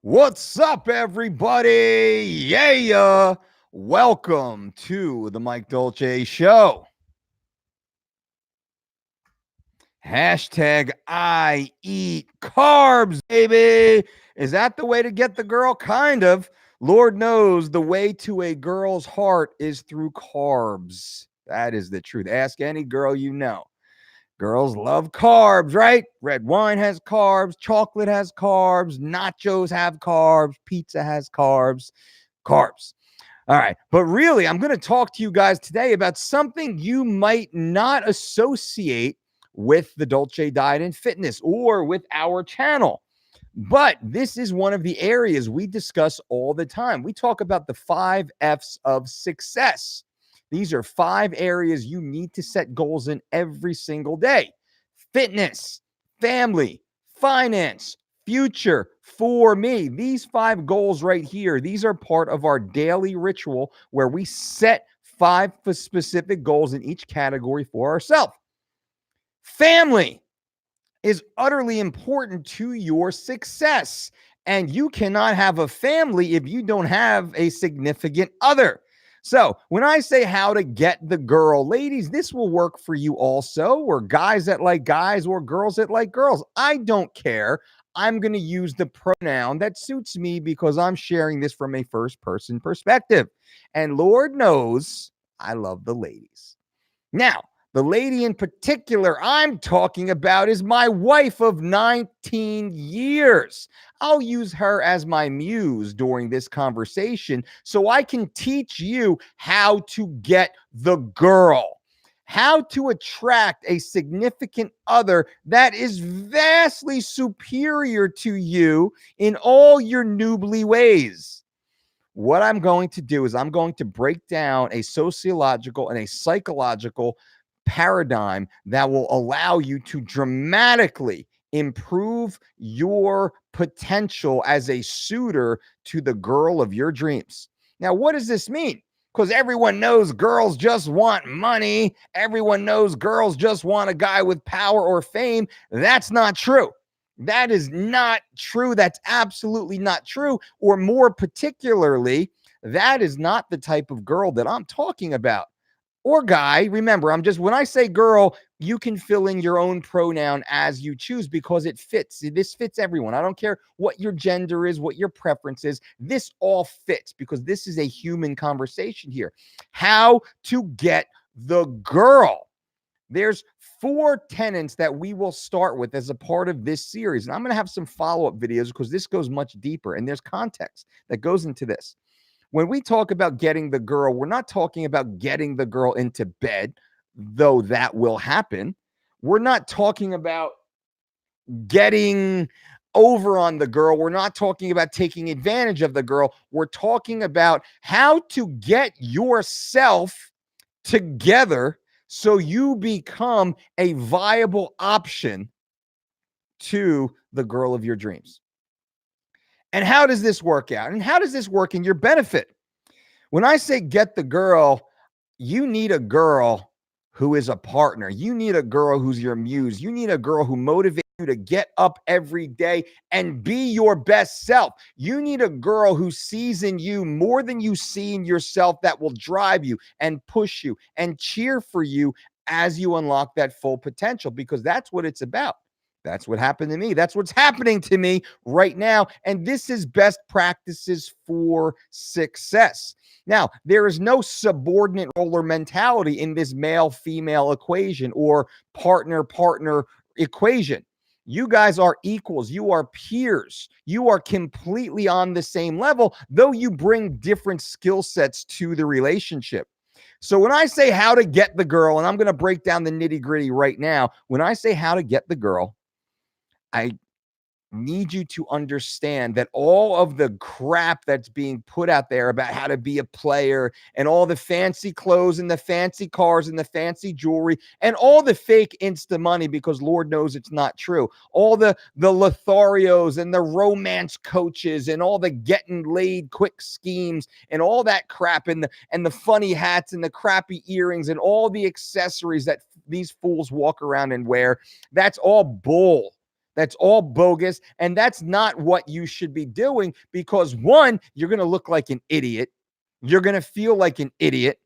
What's up, everybody? Yeah. Welcome to the Mike Dolce Show. Hashtag I eat carbs, baby. Is that the way to get the girl? Kind of. Lord knows the way to a girl's heart is through carbs. That is the truth. Ask any girl you know. Girls love carbs, right? Red wine has carbs, chocolate has carbs, nachos have carbs, pizza has carbs, carbs. All right. But really, I'm going to talk to you guys today about something you might not associate with the Dolce Diet and Fitness or with our channel. But this is one of the areas we discuss all the time. We talk about the 5 F's of success. These are 5 areas you need to set goals in every single day: fitness, family, finance, future, for me. These 5 goals right here, these are part of our daily ritual where we set 5 specific goals in each category for ourselves. Family is utterly important to your success. And you cannot have a family if you don't have a significant other. So when I say how to get the girl, ladies, this will work for you also, or guys that like guys, or girls that like girls. I don't care. I'm going to use the pronoun that suits me because I'm sharing this from a first person perspective. And Lord knows I love the ladies. Now, the lady in particular I'm talking about is my wife of 19 years. I'll use her as my muse during this conversation so I can teach you how to get the girl, how to attract a significant other that is vastly superior to you in all your noobly ways. What I'm going to do is I'm going to break down a sociological and a psychological paradigm that will allow you to dramatically improve your potential as a suitor to the girl of your dreams. Now, what does this mean? Because everyone knows girls just want money. Everyone knows girls just want a guy with power or fame. That's not true. That is not true. That's absolutely not true. Or more particularly, that is not the type of girl that I'm talking about. Or guy. Remember, when I say girl, you can fill in your own pronoun as you choose because it fits. This fits everyone. I don't care what your gender is, what your preference is. This all fits because this is a human conversation here. How to get the girl. There's 4 tenets that we will start with as a part of this series. And I'm going to have some follow-up videos because this goes much deeper and there's context that goes into this. When we talk about getting the girl, we're not talking about getting the girl into bed, though that will happen. We're not talking about getting over on the girl. We're not talking about taking advantage of the girl. We're talking about how to get yourself together so you become a viable option to the girl of your dreams. And how does this work out? And how does this work in your benefit? When I say get the girl, you need a girl who is a partner. You need a girl who's your muse. You need a girl who motivates you to get up every day and be your best self. You need a girl who sees in you more than you see in yourself, that will drive you and push you and cheer for you as you unlock that full potential, because that's what it's about. That's what happened to me. That's what's happening to me right now. And this is best practices for success. Now, there is no subordinate role or mentality in this male-female equation or partner-partner equation. You guys are equals. You are peers. You are completely on the same level, though you bring different skill sets to the relationship. So when I say how to get the girl, and I'm going to break down the nitty-gritty right now, when I say how to get the girl, I need you to understand that all of the crap that's being put out there about how to be a player and all the fancy clothes and the fancy cars and the fancy jewelry and all the fake Insta money, because Lord knows it's not true. All the Lotharios and the romance coaches and all the getting laid quick schemes and all that crap and the funny hats and the crappy earrings and all the accessories that these fools walk around and wear. That's all bull. That's all bogus. And that's not what you should be doing because, one, you're going to look like an idiot. You're going to feel like an idiot.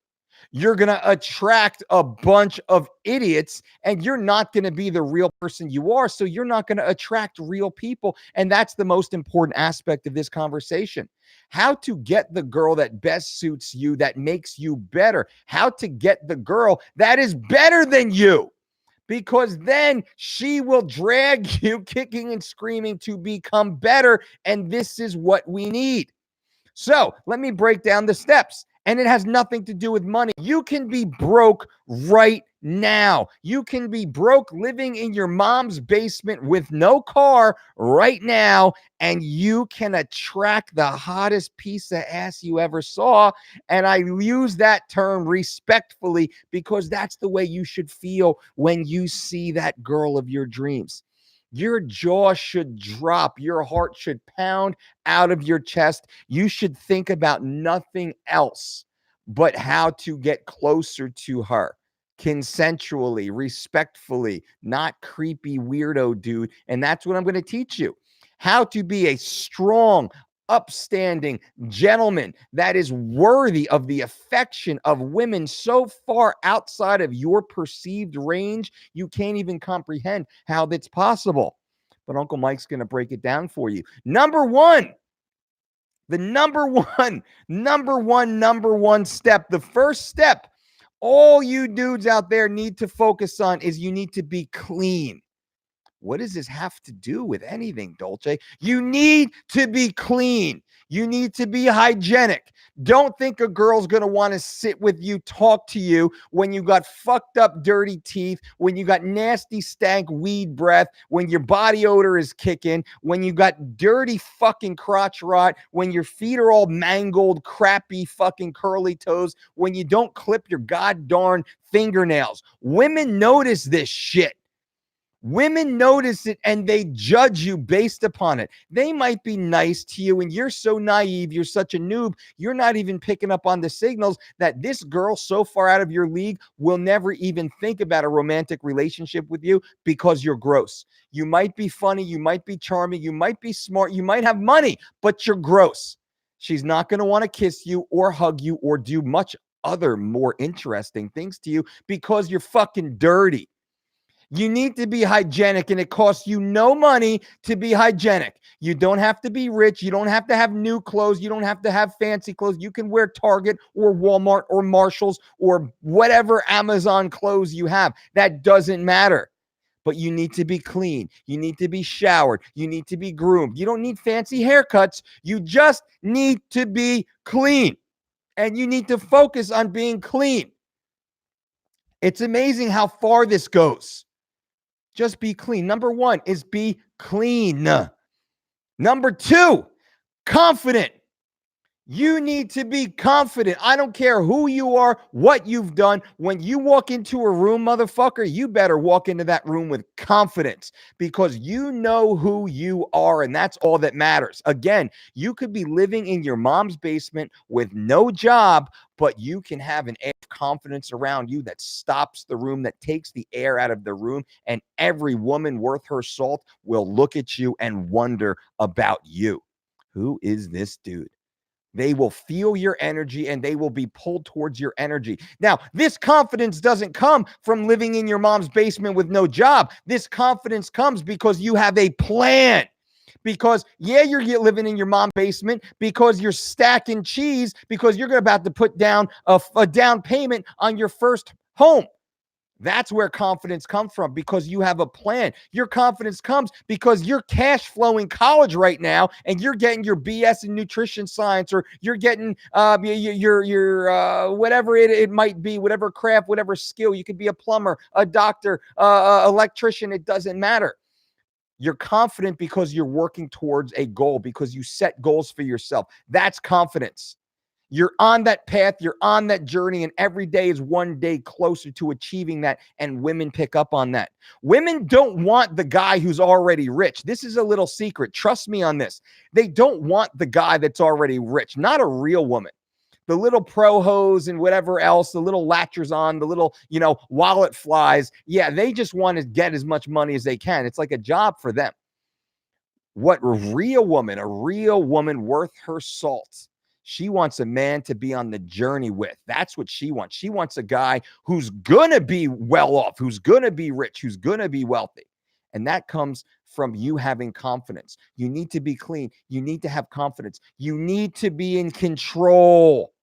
You're going to attract a bunch of idiots and you're not going to be the real person you are. So you're not going to attract real people. And that's the most important aspect of this conversation. How to get the girl that best suits you, that makes you better. How to get the girl that is better than you. Because then she will drag you kicking and screaming to become better. And this is what we need. So let me break down the steps. And it has nothing to do with money. You can be broke right now. You can be broke living in your mom's basement with no car right now. And you can attract the hottest piece of ass you ever saw. And I use that term respectfully because that's the way you should feel when you see that girl of your dreams. Your jaw should drop. Your heart should pound out of your chest. You should think about nothing else but how to get closer to her consensually, respectfully, not creepy weirdo dude. And that's what I'm going to teach you. How to be a strong, upstanding gentleman that is worthy of the affection of women so far outside of your perceived range, you can't even comprehend how that's possible. But Uncle Mike's going to break it down for you. Number one, the number one step, the first step all you dudes out there need to focus on is you need to be clean. What does this have to do with anything, Dolce? You need to be clean. You need to be hygienic. Don't think a girl's going to want to sit with you, talk to you when you got fucked up, dirty teeth, when you got nasty stank weed breath, when your body odor is kicking, when you got dirty fucking crotch rot, when your feet are all mangled, crappy fucking curly toes, when you don't clip your goddamn fingernails. Women notice this shit. Women notice it and they judge you based upon it. They might be nice to you and you're so naive, you're such a noob, you're not even picking up on the signals that this girl so far out of your league will never even think about a romantic relationship with you because you're gross. You might be funny, you might be charming, you might be smart, you might have money, but you're gross. She's not going to want to kiss you or hug you or do much other more interesting things to you because you're fucking dirty. You need to be hygienic, and it costs you no money to be hygienic. You don't have to be rich. You don't have to have new clothes. You don't have to have fancy clothes. You can wear Target or Walmart or Marshalls or whatever Amazon clothes you have. That doesn't matter. But you need to be clean. You need to be showered. You need to be groomed. You don't need fancy haircuts. You just need to be clean. And you need to focus on being clean. It's amazing how far this goes. Just be clean. Number one is be clean. Number two, confident. You need to be confident. I don't care who you are, what you've done. When you walk into a room, motherfucker, you better walk into that room with confidence because you know who you are, and that's all that matters. Again, you could be living in your mom's basement with no job, but you can have an air of confidence around you that stops the room, that takes the air out of the room, and every woman worth her salt will look at you and wonder about you. Who is this dude? They will feel your energy and they will be pulled towards your energy. Now, this confidence doesn't come from living in your mom's basement with no job. This confidence comes because you have a plan. Because, yeah, you're living in your mom's basement because you're stacking cheese because you're about to put down a down payment on your first home. That's where confidence comes from because you have a plan. Your confidence comes because you're cash flowing college right now and you're getting your BS in nutrition science or you're getting your whatever it might be, whatever craft, whatever skill. You could be a plumber, a doctor, electrician. It doesn't matter. You're confident because you're working towards a goal, because you set goals for yourself. That's confidence. You're on that path, you're on that journey, and every day is one day closer to achieving that, and women pick up on that. Women don't want the guy who's already rich. This is a little secret. Trust me on this. They don't want the guy that's already rich, not a real woman. The little pro hose and whatever else, the little latchers on, the little, wallet flies. Yeah, they just want to get as much money as they can. It's like a job for them. What a real woman worth her salt. She wants a man to be on the journey with. That's what she wants. She wants a guy who's going to be well off, who's going to be rich, who's going to be wealthy. And that comes from you having confidence. You need to be clean. You need to have confidence. You need to be in control.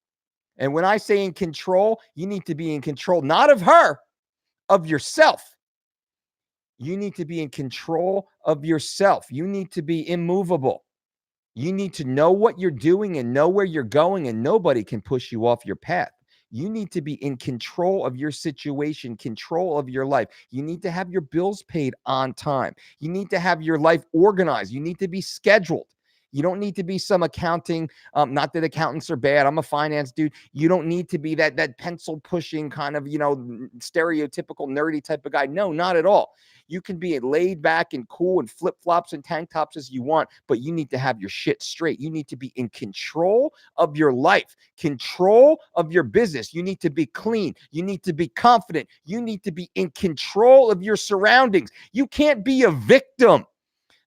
And when I say in control, you need to be in control, not of her, of yourself. You need to be in control of yourself. You need to be immovable. You need to know what you're doing and know where you're going, and nobody can push you off your path. You need to be in control of your situation, control of your life. You need to have your bills paid on time. You need to have your life organized. You need to be scheduled. You don't need to be some accounting. Not that accountants are bad. I'm a finance dude. You don't need to be that pencil pushing kind of, stereotypical nerdy type of guy. No, not at all. You can be laid back and cool and flip flops and tank tops as you want, but you need to have your shit straight. You need to be in control of your life, control of your business. You need to be clean. You need to be confident. You need to be in control of your surroundings. You can't be a victim.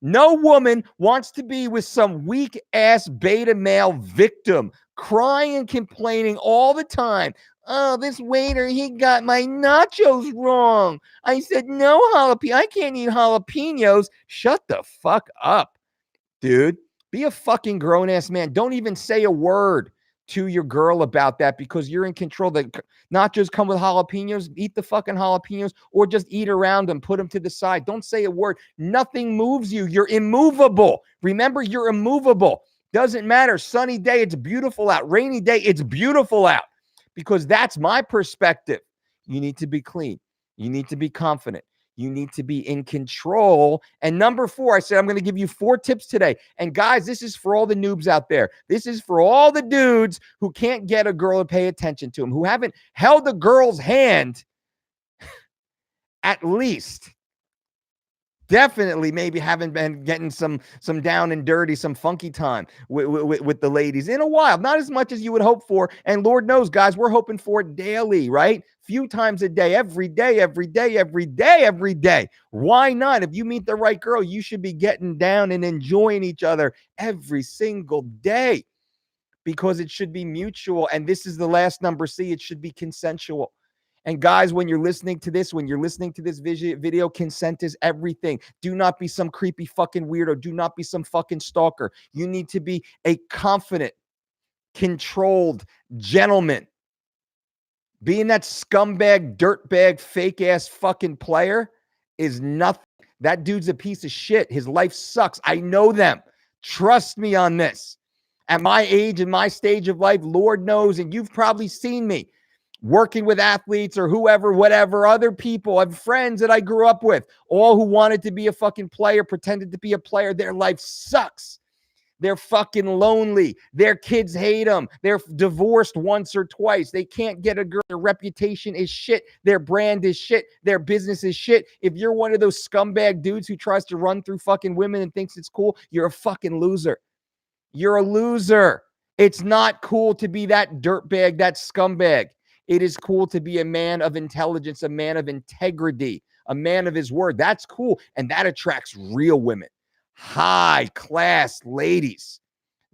No woman wants to be with some weak ass beta male victim, crying and complaining all the time. Oh, this waiter, he got my nachos wrong. I said, no jalapeno. I can't eat jalapenos. Shut the fuck up, dude. Be a fucking grown-ass man. Don't even say a word to your girl about that, because you're in control. The nachos come with jalapenos. Eat the fucking jalapenos, or just eat around them. Put them to the side. Don't say a word. Nothing moves you. You're immovable. Remember, you're immovable. Doesn't matter. Sunny day, it's beautiful out. Rainy day, it's beautiful out. Because that's my perspective. You need to be clean. You need to be confident. You need to be in control. And number 4, I said, I'm going to give you 4 tips today. And guys, this is for all the noobs out there. This is for all the dudes who can't get a girl to pay attention to them, who haven't held a girl's hand at least. Definitely maybe haven't been getting some down and dirty, some funky time with the ladies in a while. Not as much as you would hope for. And Lord knows, guys, we're hoping for it daily, right? Few times a day, every day, every day, every day, every day. Why not? If you meet the right girl, you should be getting down and enjoying each other every single day, because it should be mutual. And this is the last number C. It should be consensual. And guys, when you're listening to this video, consent is everything. Do not be some creepy fucking weirdo. Do not be some fucking stalker. You need to be a confident, controlled gentleman. Being that scumbag, dirtbag, fake ass fucking player is nothing. That dude's a piece of shit. His life sucks. I know them. Trust me on this. At my age and my stage of life, Lord knows, and you've probably seen me working with athletes or whoever, whatever, other people. I have friends that I grew up with, all who wanted to be a fucking player, pretended to be a player. Their life sucks. They're fucking lonely. Their kids hate them. They're divorced once or twice. They can't get a girl. Their reputation is shit. Their brand is shit. Their business is shit. If you're one of those scumbag dudes who tries to run through fucking women and thinks it's cool, you're a fucking loser. You're a loser. It's not cool to be that dirtbag, that scumbag. It is cool to be a man of intelligence, a man of integrity, a man of his word. That's cool. And that attracts real women, high class ladies.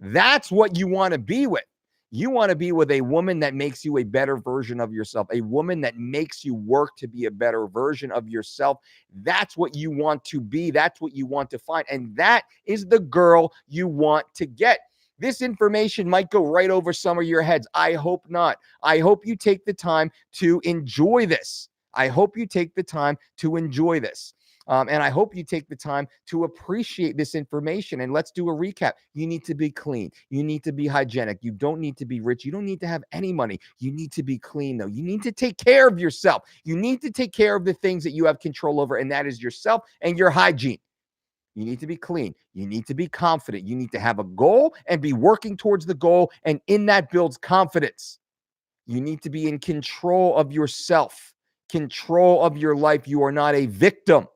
That's what you want to be with. You want to be with a woman that makes you a better version of yourself, a woman that makes you work to be a better version of yourself. That's what you want to be. That's what you want to find. And that is the girl you want to get. This information might go right over some of your heads. I hope not. I hope you take the time to enjoy this. I hope you take the time to enjoy this. And I hope you take the time to appreciate this information. And let's do a recap. You need to be clean. You need to be hygienic. You don't need to be rich. You don't need to have any money. You need to be clean, though. You need to take care of yourself. You need to take care of the things that you have control over, and that is yourself and your hygiene. You need to be clean. You need to be confident. You need to have a goal and be working towards the goal. And in that builds confidence. You need to be in control of yourself, control of your life. You are not a victim.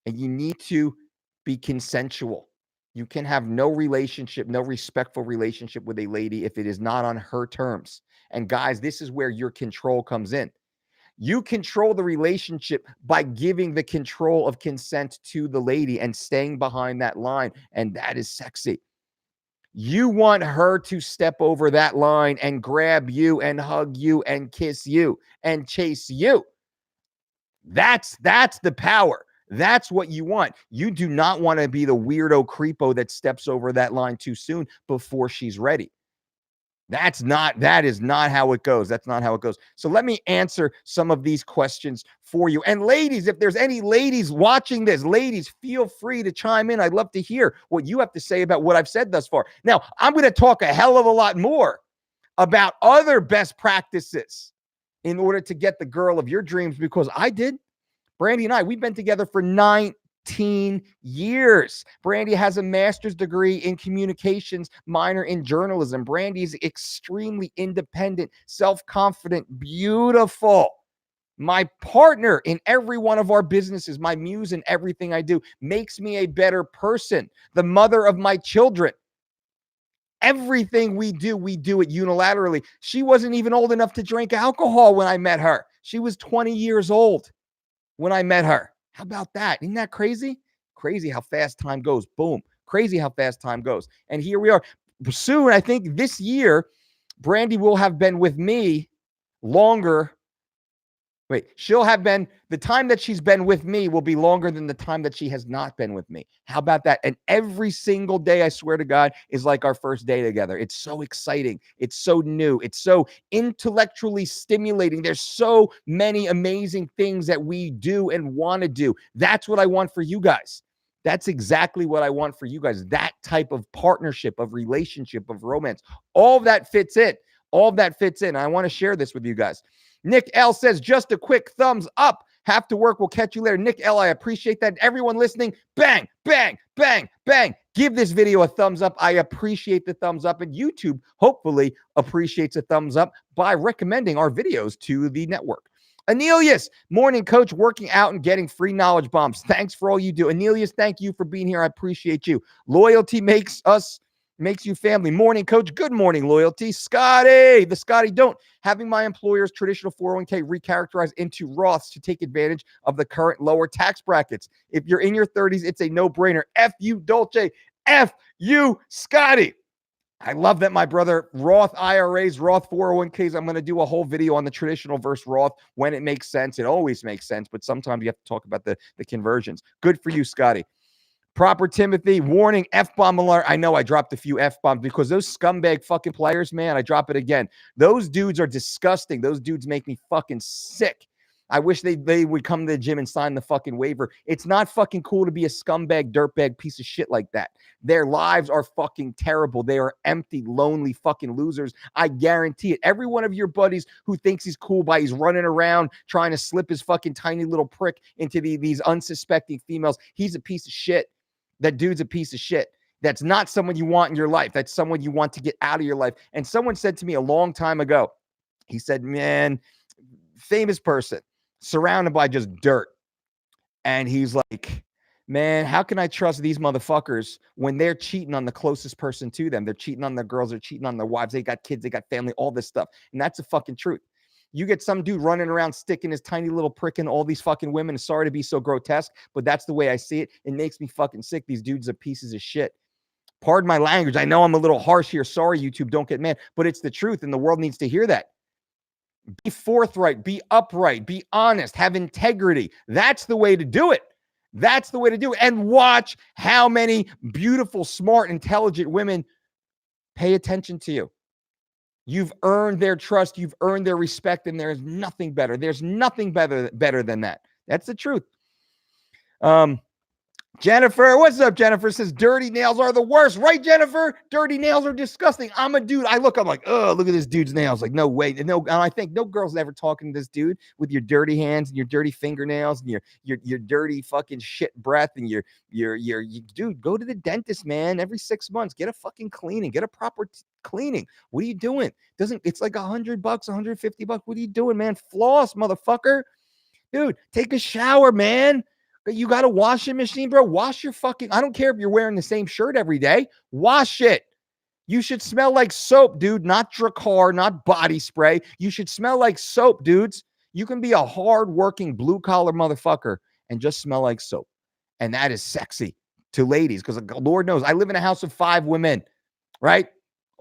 And you need to be consensual. You can have no relationship, no respectful relationship with a lady if it is not on her terms. And guys, this is where your control comes in. You control the relationship by giving the control of consent to the lady and staying behind that line. And that is sexy. You want her to step over that line and grab you and hug you and kiss you and chase you. That's the power. That's what you want. You do not want to be the weirdo creepo that steps over that line too soon before she's ready. That is not how it goes. That's not how it goes. So let me answer some of these questions for you. And ladies, if there's any ladies watching this, ladies, feel free to chime in. I'd love to hear what you have to say about what I've said thus far. Now, I'm going to talk a hell of a lot more about other best practices in order to get the girl of your dreams, because I did. Brandy and I, we've been together for 19 years. Brandy has a master's degree in communications, minor in journalism. Brandy is extremely independent, self-confident, beautiful. My partner in every one of our businesses, my muse in everything I do, makes me a better person. The mother of my children. Everything we do it unilaterally. She wasn't even old enough to drink alcohol when I met her. She was 20 years old when I met her. How about that? Isn't that crazy? Crazy how fast time goes. Boom. Crazy how fast time goes. And here we are. Soon, I think this year, Brandy will have been with me longer. She'll have been, the time that she's been with me will be longer than the time that she has not been with me. How about that? And every single day, I swear to God, is like our first day together. It's so exciting. It's so new. It's so intellectually stimulating. There's so many amazing things that we do and want to do. That's what I want for you guys. That's exactly what I want for you guys. That type of partnership, of relationship, of romance. All of that fits in. All of that fits in. I want to share this with you guys. Nick L says, just a quick thumbs up. Have to work. We'll catch you later. Nick L, I appreciate that. Everyone listening, bang, bang, bang, bang. Give this video a thumbs up. I appreciate the thumbs up. And YouTube hopefully appreciates a thumbs up by recommending our videos to the network. Anelius, morning coach, working out and getting free knowledge bombs. Thanks for all you do. Anelius, thank you for being here. I appreciate you. Loyalty makes you family. Morning coach. Good morning, loyalty. Scotty, the Scotty don't. Having my employer's traditional 401k recharacterized into Roths to take advantage of the current lower tax brackets. If you're in your 30s, it's a no-brainer. F you, Dolce. F you, Scotty. I love that my brother, Roth IRAs, Roth 401ks. I'm going to do a whole video on the traditional versus Roth when it makes sense. It always makes sense, but sometimes you have to talk about the conversions. Good for you, Scotty. Proper Timothy, warning, F-bomb alert. I know I dropped a few F-bombs because those scumbag fucking players, man, I drop it again. Those dudes are disgusting. Those dudes make me fucking sick. I wish they would come to the gym and sign the fucking waiver. It's not fucking cool to be a scumbag, dirtbag piece of shit like that. Their lives are fucking terrible. They are empty, lonely fucking losers. I guarantee it. Every one of your buddies who thinks he's cool by he's running around trying to slip his fucking tiny little prick into these unsuspecting females, he's a piece of shit. That dude's a piece of shit. That's not someone you want in your life. That's someone you want to get out of your life. And someone said to me a long time ago, he said, man, famous person, surrounded by just dirt. And he's like, man, how can I trust these motherfuckers when they're cheating on the closest person to them? They're cheating on their girls. They're cheating on their wives. They got kids. They got family, all this stuff. And that's the fucking truth. You get some dude running around sticking his tiny little prick in all these fucking women. Sorry to be so grotesque, but that's the way I see it. It makes me fucking sick. These dudes are pieces of shit. Pardon my language. I know I'm a little harsh here. Sorry, YouTube. Don't get mad. But it's the truth, and the world needs to hear that. Be forthright. Be upright. Be honest. Have integrity. That's the way to do it. That's the way to do it. And watch how many beautiful, smart, intelligent women pay attention to you. You've earned their trust. You've earned their respect, and there's nothing better. There's nothing better than that. That's the truth. Jennifer, what's up? Jennifer says, dirty nails are the worst. Right, Jennifer? Dirty nails are disgusting. I'm a dude. I'm like, oh, look at this dude's nails. Like, no way. No, and I think no girl's ever talking to this dude with your dirty hands and your dirty fingernails and your dirty fucking shit breath and your dude, go to the dentist, man. Every 6 months, get a fucking cleaning. Get a proper cleaning. What are you doing? It's like $100, $150. What are you doing, man? Floss, motherfucker. Dude, take a shower, man. You got a washing machine, bro. Wash your fucking, I don't care if you're wearing the same shirt every day. Wash it. You should smell like soap, dude, not Dracar, not body spray. You should smell like soap, dudes. You can be a hard-working, blue-collar motherfucker and just smell like soap. And that is sexy to ladies because Lord knows I live in a house of 5 women, right?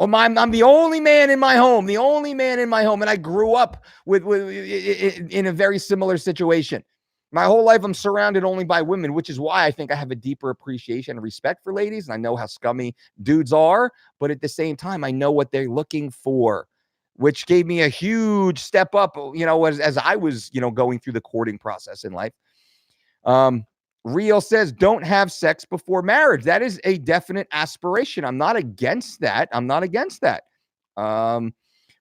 I'm the only man in my home, and I grew up in a very similar situation. My whole life, I'm surrounded only by women, which is why I think I have a deeper appreciation and respect for ladies. And I know how scummy dudes are, but at the same time, I know what they're looking for, which gave me a huge step up, as I was, going through the courting process in life. Real says, don't have sex before marriage. That is a definite aspiration. I'm not against that.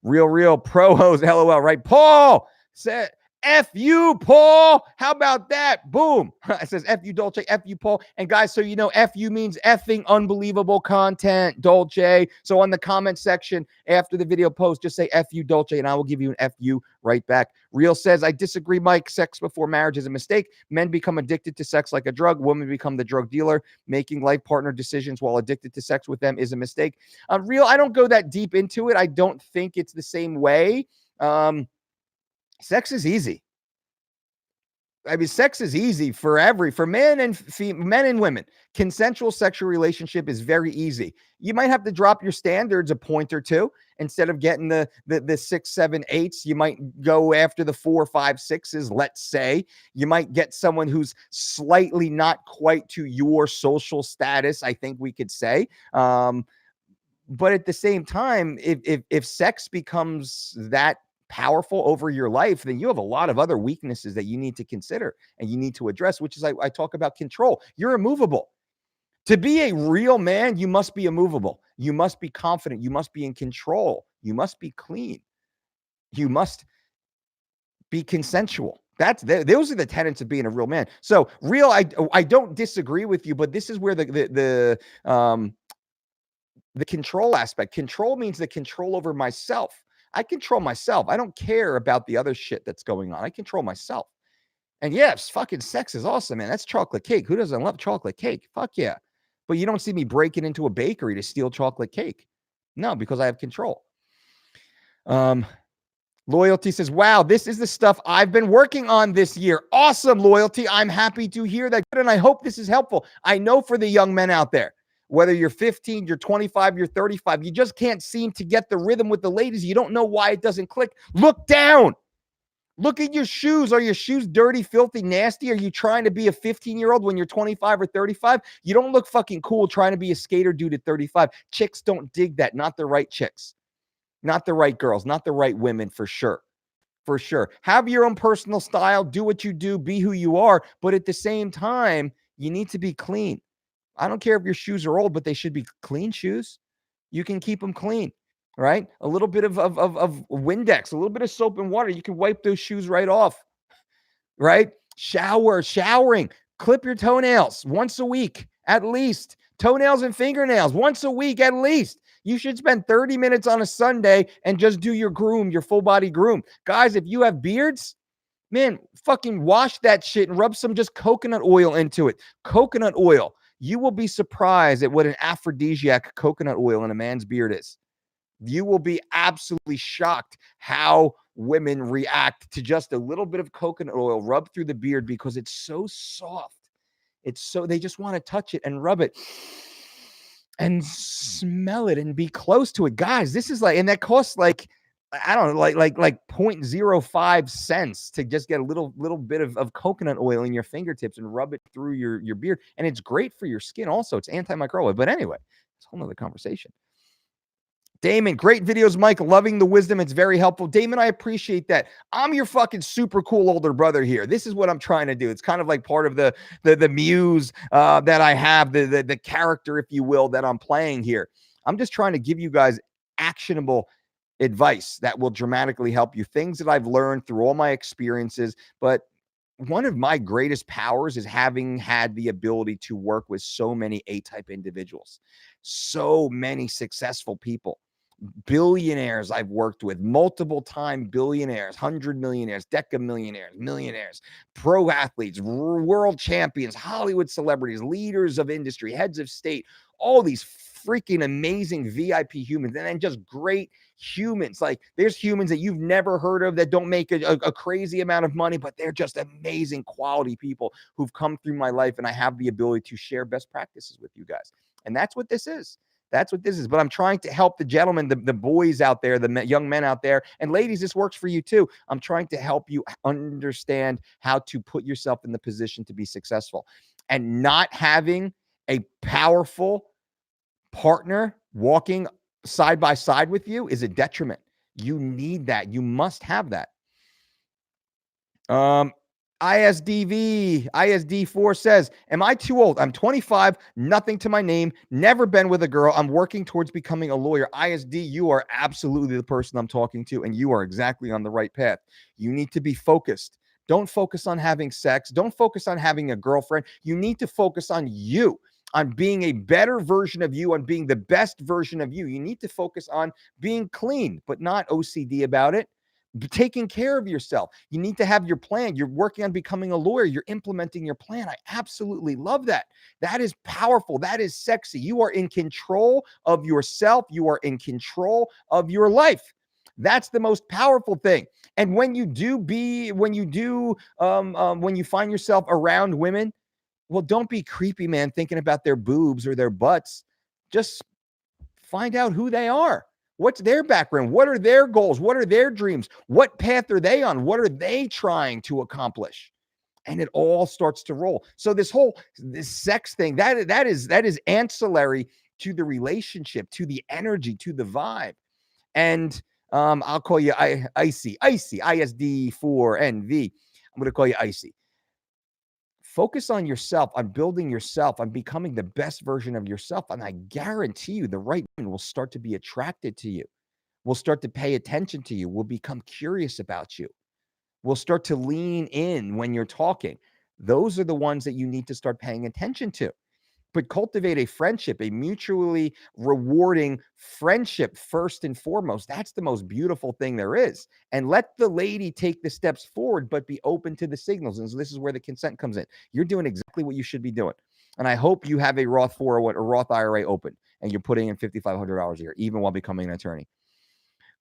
Real pro hose, LOL, right? Paul said, F you, Paul. How about that? Boom. It says F you, Dolce, F you, Paul. And guys, so you know, F you means effing unbelievable content, Dolce. So on the comment section after the video post, just say F you, Dolce, and I will give you an F you right back. Real says, I disagree, Mike. Sex before marriage is a mistake. Men become addicted to sex like a drug. Women become the drug dealer. Making life partner decisions while addicted to sex with them is a mistake. Real, I don't go that deep into it. I don't think it's the same way. Sex is easy. I mean, sex is easy for men and women. Consensual sexual relationship is very easy. You might have to drop your standards a point or two. Instead of getting the 6, 7, 8s, you might go after the 4, 5, 6s. Let's say you might get someone who's slightly not quite to your social status, I think we could say. But at the same time, if sex becomes that powerful over your life, then you have a lot of other weaknesses that you need to consider and you need to address, which is I talk about control. You're immovable. To be a real man, you must be immovable. You must be confident. You must be in control. You must be clean. You must be consensual. Those are the tenets of being a real man. So real, I don't disagree with you, but this is where the control aspect. Control means the control over myself. I control myself. I don't care about the other shit that's going on. I control myself. And yes, fucking sex is awesome, man. That's chocolate cake. Who doesn't love chocolate cake? Fuck yeah. But you don't see me breaking into a bakery to steal chocolate cake. No, because I have control. Loyalty says, wow, this is the stuff I've been working on this year. Awesome, Loyalty. I'm happy to hear that. And I hope this is helpful. I know for the young men out there, whether you're 15, you're 25, you're 35, you just can't seem to get the rhythm with the ladies. You don't know why it doesn't click. Look down. Look at your shoes. Are your shoes dirty, filthy, nasty? Are you trying to be a 15-year-old when you're 25 or 35? You don't look fucking cool trying to be a skater dude at 35. Chicks don't dig that. Not the right chicks. Not the right girls. Not the right women, for sure. For sure. Have your own personal style. Do what you do. Be who you are. But at the same time, you need to be clean. I don't care if your shoes are old, but they should be clean shoes. You can keep them clean, right? A little bit of Windex, a little bit of soap and water. You can wipe those shoes right off, right? Showering, clip your toenails once a week, at least. Toenails and fingernails once a week, at least. You should spend 30 minutes on a Sunday and just do your full body groom. Guys, if you have beards, man, fucking wash that shit and rub some just coconut oil into it. Coconut oil. You will be surprised at what an aphrodisiac coconut oil in a man's beard is. You will be absolutely shocked how women react to just a little bit of coconut oil rubbed through the beard because it's so soft. They just want to touch it and rub it and smell it and be close to it. Guys, this is and that costs I don't know, like 0.05 cents to just get a little bit of coconut oil in your fingertips and rub it through your beard. And it's great for your skin also. It's antimicrobial. But anyway, it's a whole nother conversation. Damon, great videos, Mike. Loving the wisdom. It's very helpful. Damon, I appreciate that. I'm your fucking super cool older brother here. This is what I'm trying to do. It's kind of like part of the muse that I have, the character, if you will, that I'm playing here. I'm just trying to give you guys actionable advice that will dramatically help you. Things that I've learned through all my experiences. But one of my greatest powers is having had the ability to work with so many A-type individuals, so many successful people. Billionaires I've worked with, multiple time billionaires, 100 millionaires, decamillionaires, millionaires, pro athletes, world champions, Hollywood celebrities, leaders of industry, heads of state, all these freaking amazing VIP humans, and then just great humans. Like there's humans that you've never heard of that don't make a crazy amount of money, but they're just amazing quality people who've come through my life, and I have the ability to share best practices with you guys. And that's what this is. That's what this is. But I'm trying to help the gentlemen, the boys out there, the young men out there, and ladies, this works for you too. I'm trying to help you understand how to put yourself in the position to be successful. And not having a powerful partner walking side by side with you is a detriment. You need that. You must have that. ISD4 says, am I too old? I'm 25, nothing to my name, never been with a girl. I'm working towards becoming a lawyer. ISD, you are absolutely the person I'm talking to, and you are exactly on the right path. You need to be focused. Don't focus on having sex. Don't focus on having a girlfriend. You need to focus on you, on being a better version of you, on being the best version of you. You need to focus on being clean, but not OCD about it. Taking care of yourself. You need to have your plan. You're working on becoming a lawyer. You're implementing your plan. I absolutely love that. That is powerful. That is sexy. You are in control of yourself. You are in control of your life. That's the most powerful thing. And when you find yourself around women, well, don't be creepy, man, thinking about their boobs or their butts. Just find out who they are. What's their background? What are their goals? What are their dreams? What path are they on? What are they trying to accomplish? And it all starts to roll. So this sex thing, that is ancillary to the relationship, to the energy, to the vibe. And I'll call you Icy, ISD4NV. I'm going to call you Icy. Focus on yourself, on building yourself, on becoming the best version of yourself. And I guarantee you the right woman will start to be attracted to you. Will start to pay attention to you. Will become curious about you. Will start to lean in when you're talking. Those are the ones that you need to start paying attention to. But cultivate a friendship, a mutually rewarding friendship first and foremost. That's the most beautiful thing there is. And let the lady take the steps forward, but be open to the signals. And so this is where the consent comes in. You're doing exactly what you should be doing. And I hope you have a Roth 401 or Roth IRA open, and you're putting in $5,500 a year, even while becoming an attorney.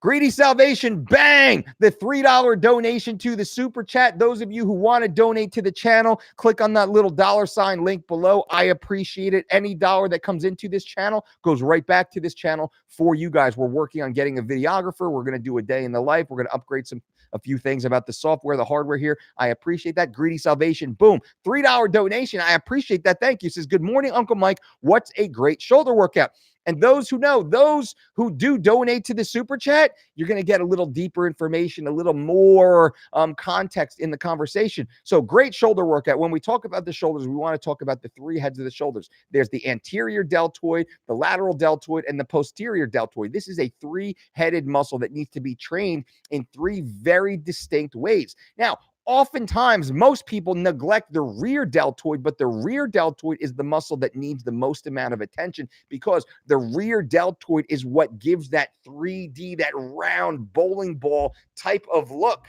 Greedy Salvation, bang! The $3 donation to the super chat. Those of you who want to donate to the channel, click on that little $ link below. I appreciate it. Any dollar that comes into this channel goes right back to this channel for you guys. We're working on getting a videographer. We're going to do a day in the life. We're going to upgrade a few things about the software, the hardware here. I appreciate that. Greedy Salvation, boom. $3 donation. I appreciate that. Thank you. Says, good morning, Uncle Mike. What's a great shoulder workout? And those who know, those who do donate to the super chat, you're going to get a little deeper information, a little more context in the conversation. So great shoulder workout. When we talk about the shoulders, we want to talk about the three heads of the shoulders. There's the anterior deltoid, the lateral deltoid, and the posterior deltoid. This is a three-headed muscle that needs to be trained in three very distinct ways. Now, oftentimes, most people neglect the rear deltoid, but the rear deltoid is the muscle that needs the most amount of attention because the rear deltoid is what gives that 3D, that round bowling ball type of look.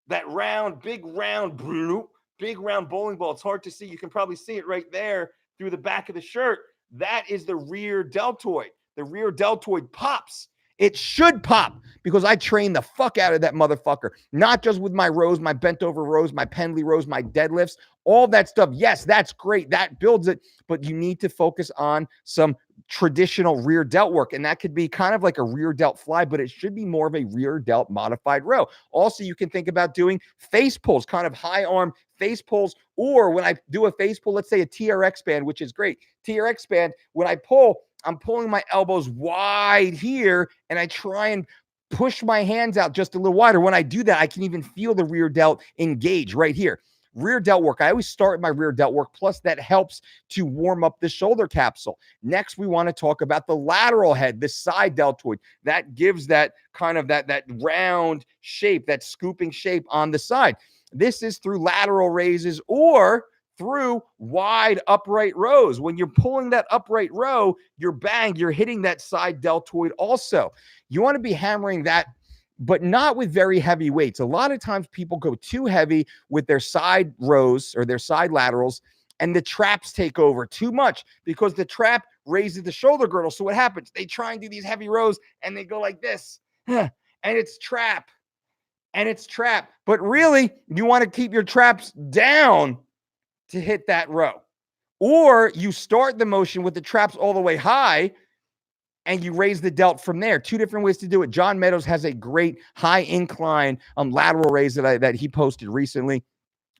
That round, big round bowling ball. It's hard to see. You can probably see it right there through the back of the shirt. That is the rear deltoid. The rear deltoid pops. It should pop because I train the fuck out of that motherfucker. Not just with my rows, my bent over rows, my Pendley rows, my deadlifts, all that stuff. Yes, that's great. That builds it. But you need to focus on some traditional rear delt work. And that could be kind of like a rear delt fly, but it should be more of a rear delt modified row. Also, you can think about doing face pulls, kind of high arm face pulls. Or when I do a face pull, let's say a TRX band, which is great. TRX band, when I pull, I'm pulling my elbows wide here, and I try and push my hands out just a little wider. When I do that, I can even feel the rear delt engage right here. Rear delt work. I always start my rear delt work. Plus, that helps to warm up the shoulder capsule. Next, we want to talk about the lateral head, the side deltoid. That gives that kind of that round shape, that scooping shape on the side. This is through lateral raises or through wide upright rows. When you're pulling that upright row, you're hitting that side deltoid also. You want to be hammering that, but not with very heavy weights. A lot of times people go too heavy with their side rows or their side laterals, and the traps take over too much because the trap raises the shoulder girdle. So what happens? They try and do these heavy rows and they go like this, and it's trap. And it's trap. But really, you want to keep your traps down to hit that row. Or you start the motion with the traps all the way high and you raise the delt from there. Two different ways to do it. John Meadows has a great high incline lateral raise that he posted recently.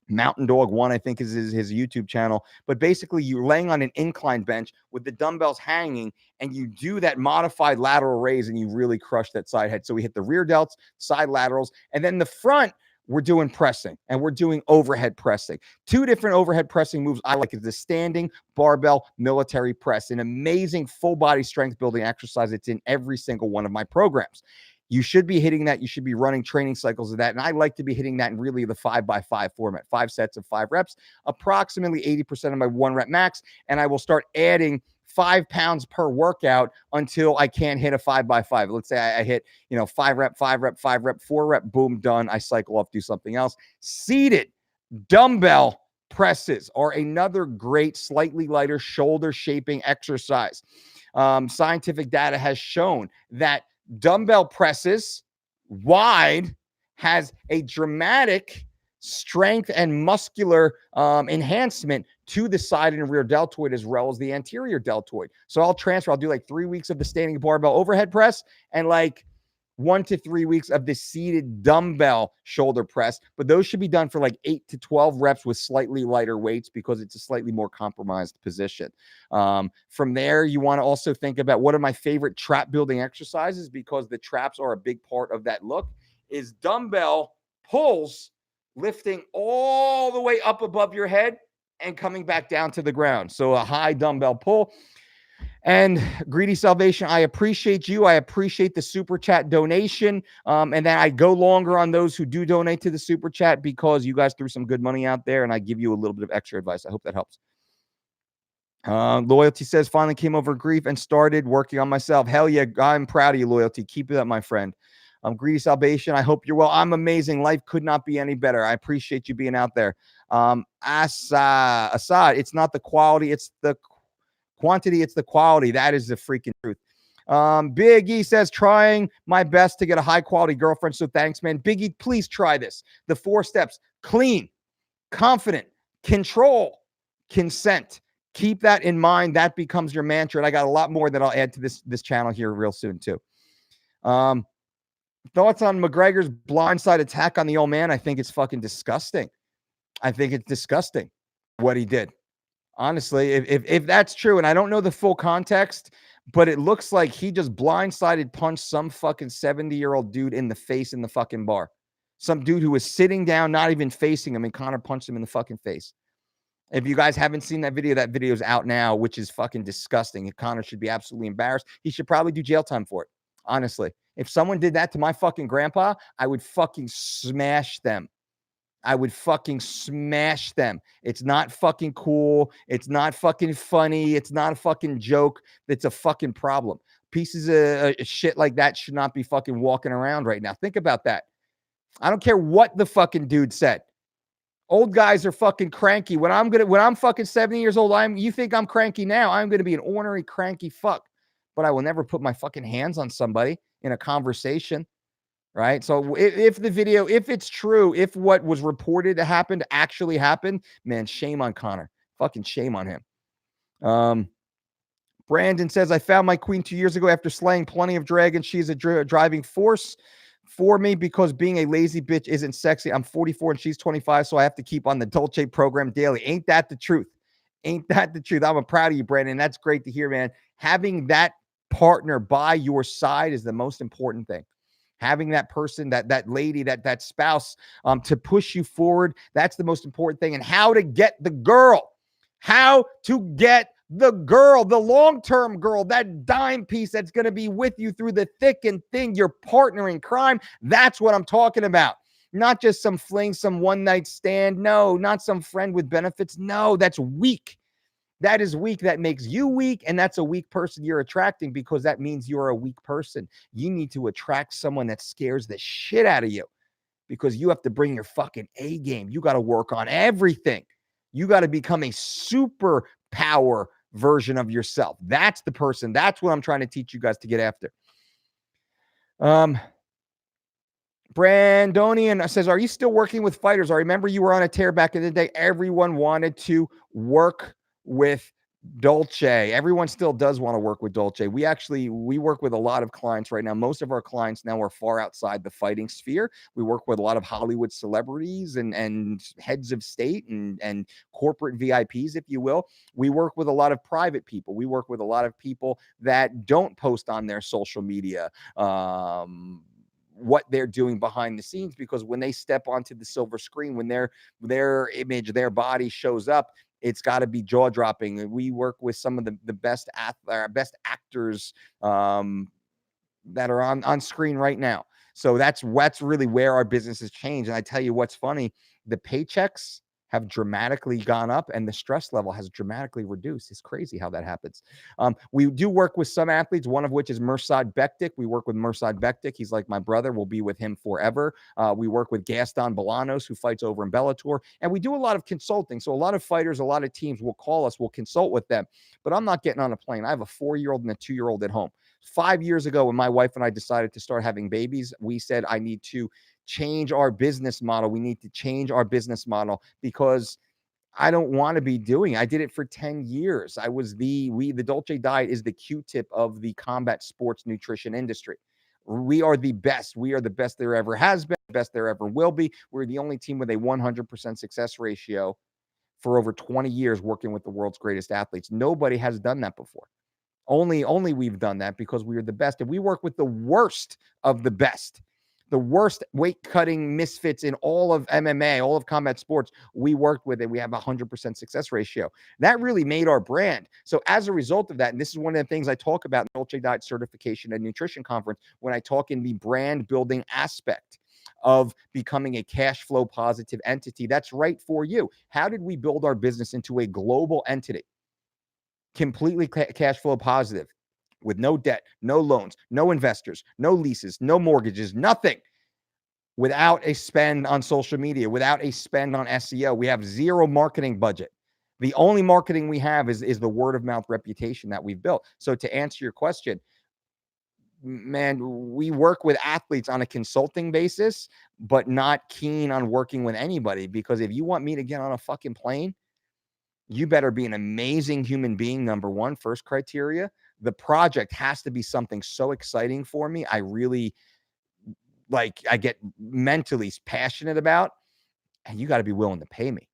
Mountain Dog 1, I think, is his YouTube channel. But basically, you're laying on an incline bench with the dumbbells hanging, and you do that modified lateral raise, and you really crush that side head. So we hit the rear delts, side laterals, and then the front, we're doing pressing, and we're doing overhead pressing. Two different overhead pressing moves I like is the standing barbell military press, an amazing full body strength building exercise. It's in every single one of my programs. You should be hitting that. You should be running training cycles of that. And I like to be hitting that in really the 5x5 format, 5 sets of 5 reps, approximately 80% of my 1 rep max. And I will start adding 5 pounds per workout until I can't hit a 5x5. Let's say I hit, 5 rep, 5 rep, 5 rep, 4 rep, boom, done. I cycle off, do something else. Seated dumbbell presses are another great, slightly lighter shoulder shaping exercise. Scientific data has shown that dumbbell presses wide has a dramatic strength and muscular enhancement to the side and rear deltoid as well as the anterior deltoid. So I'll do like 3 weeks of the standing barbell overhead press and like 1 to 3 weeks of the seated dumbbell shoulder press. But those should be done for like 8 to 12 reps with slightly lighter weights because it's a slightly more compromised position. From there, you want to also think about what are my favorite trap building exercises, because the traps are a big part of that look, is dumbbell pulls, lifting all the way up above your head and coming back down to the ground. So a high dumbbell pull. And Greedy Salvation, I appreciate you. I appreciate the super chat donation. And then I go longer on those who do donate to the super chat because you guys threw some good money out there and I give you a little bit of extra advice. I hope that helps. Loyalty says, finally came over grief and started working on myself. Hell yeah, I'm proud of you, Loyalty. Keep it up, my friend. Greedy Salvation, I hope you're well. I'm amazing. Life could not be any better. I appreciate you being out there. Assad, it's not the quality, it's the quantity, it's the quality. That is the freaking truth. Big E says, trying my best to get a high quality girlfriend. So thanks, man. Big E, please try this. The 4 steps: clean, confident, control, consent. Keep that in mind. That becomes your mantra. And I got a lot more that I'll add to this channel here real soon too. Thoughts on McGregor's blindside attack on the old man? I think it's fucking disgusting. I think it's disgusting what he did. Honestly, if that's true, and I don't know the full context, but it looks like he just blindsided punched some fucking 70-year-old dude in the face in the fucking bar. Some dude who was sitting down, not even facing him, and Connor punched him in the fucking face. If you guys haven't seen that video is out now, which is fucking disgusting. Connor should be absolutely embarrassed. He should probably do jail time for it. Honestly, if someone did that to my fucking grandpa, I would fucking smash them. I would fucking smash them. It's not fucking cool. It's not fucking funny. It's not a fucking joke. It's a fucking problem. Pieces of shit like that should not be fucking walking around right now. Think about that. I don't care what the fucking dude said. Old guys are fucking cranky. When I'm fucking 70 years old, you think I'm cranky now? I'm going to be an ornery, cranky fuck. But I will never put my fucking hands on somebody in a conversation. Right. So if the video, if it's true, if what was reported to happen actually happened, man, shame on Connor. Fucking shame on him. Brandon says, I found my queen 2 years ago after slaying plenty of dragons. She's a driving force for me because being a lazy bitch isn't sexy. I'm 44 and she's 25, so I have to keep on the DOLCE program daily. Ain't that the truth? Ain't that the truth? I'm proud of you, Brandon. That's great to hear, man. Having that partner by your side is the most important thing. Having that person, that lady, that spouse to push you forward, that's the most important thing. And how to get the girl, the long-term girl, that dime piece that's going to be with you through the thick and thin, your partner in crime. That's what I'm talking about. Not just some fling, some one-night stand. No, not some friend with benefits. No, that's weak. That is weak. That makes you weak, and that's a weak person you're attracting because that means you're a weak person. You need to attract someone that scares the shit out of you because you have to bring your fucking A game. You got to work on everything. You got to become a super power version of yourself. That's the person. That's what I'm trying to teach you guys to get after. Brandonian says, are you still working with fighters? I remember you were on a tear back in the day. Everyone wanted to work with DOLCE. Everyone still does want to work with DOLCE. We work with a lot of clients right now. Most of our clients now are far outside the fighting sphere. We work with a lot of Hollywood celebrities and heads of state and corporate VIPs, if you will. We work with a lot of private people. We work with a lot of people that don't post on their social media what they're doing behind the scenes, because when they step onto the silver screen, when their image, their body shows up, it's got to be jaw dropping. We work with some of the best actors that are on screen right now. So that's really where our business has changed. And I tell you what's funny, the paychecks have dramatically gone up and the stress level has dramatically reduced. It's crazy how that happens. We do work with some athletes, one of which is Mirsad Bektik. We work with Mirsad Bektik. He's like my brother. We'll be with him forever. We work with Gaston Bolanos, who fights over in Bellator. And we do a lot of consulting. So a lot of fighters, a lot of teams will call us, we'll consult with them. But I'm not getting on a plane. I have a 4-year-old and a 2-year-old at home. 5 years ago, when my wife and I decided to start having babies, we said, I need to change our business model. We need to change our business model because I don't want to be doing it. I did it for 10 years. The DOLCE diet is the Q-tip of the combat sports nutrition industry. We are the best. We are the best there ever has been, the best there ever will be. We're the only team with a 100% success ratio for over 20 years working with the world's greatest athletes. Nobody has done that before. Only we've done that because we are the best. And we work with the worst of the best. The worst weight cutting misfits in all of MMA, all of combat sports, we worked with it. We have a 100% success ratio. That really made our brand. So as a result of that, and this is one of the things I talk about in the DOLCE Diet Certification and Nutrition Conference, when I talk in the brand building aspect of becoming a cash flow positive entity, that's right for you. How did we build our business into a global entity? Completely cash flow positive, with no debt, no loans, no investors, no leases, no mortgages, nothing, without a spend on social media, without a spend on SEO. We have zero marketing budget. The only marketing we have is the word of mouth reputation that we've built. So to answer your question, man, we work with athletes on a consulting basis, but not keen on working with anybody, because if you want me to get on a fucking plane, you better be an amazing human being, number one, first criteria. The project has to be something so exciting for me. I really I get mentally passionate about, and you got to be willing to pay me.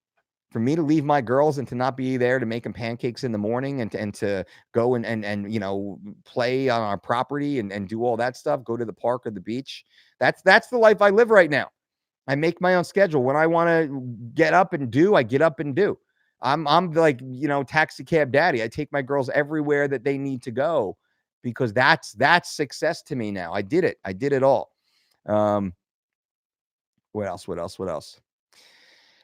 For me to leave my girls and to not be there to make them pancakes in the morning and to go and play on our property and do all that stuff, go to the park or the beach. That's the life I live right now. I make my own schedule. When I want to get up and do, I get up and do. I'm like, taxi cab daddy. I take my girls everywhere that they need to go because that's success to me now. I did it. I did it all. What else?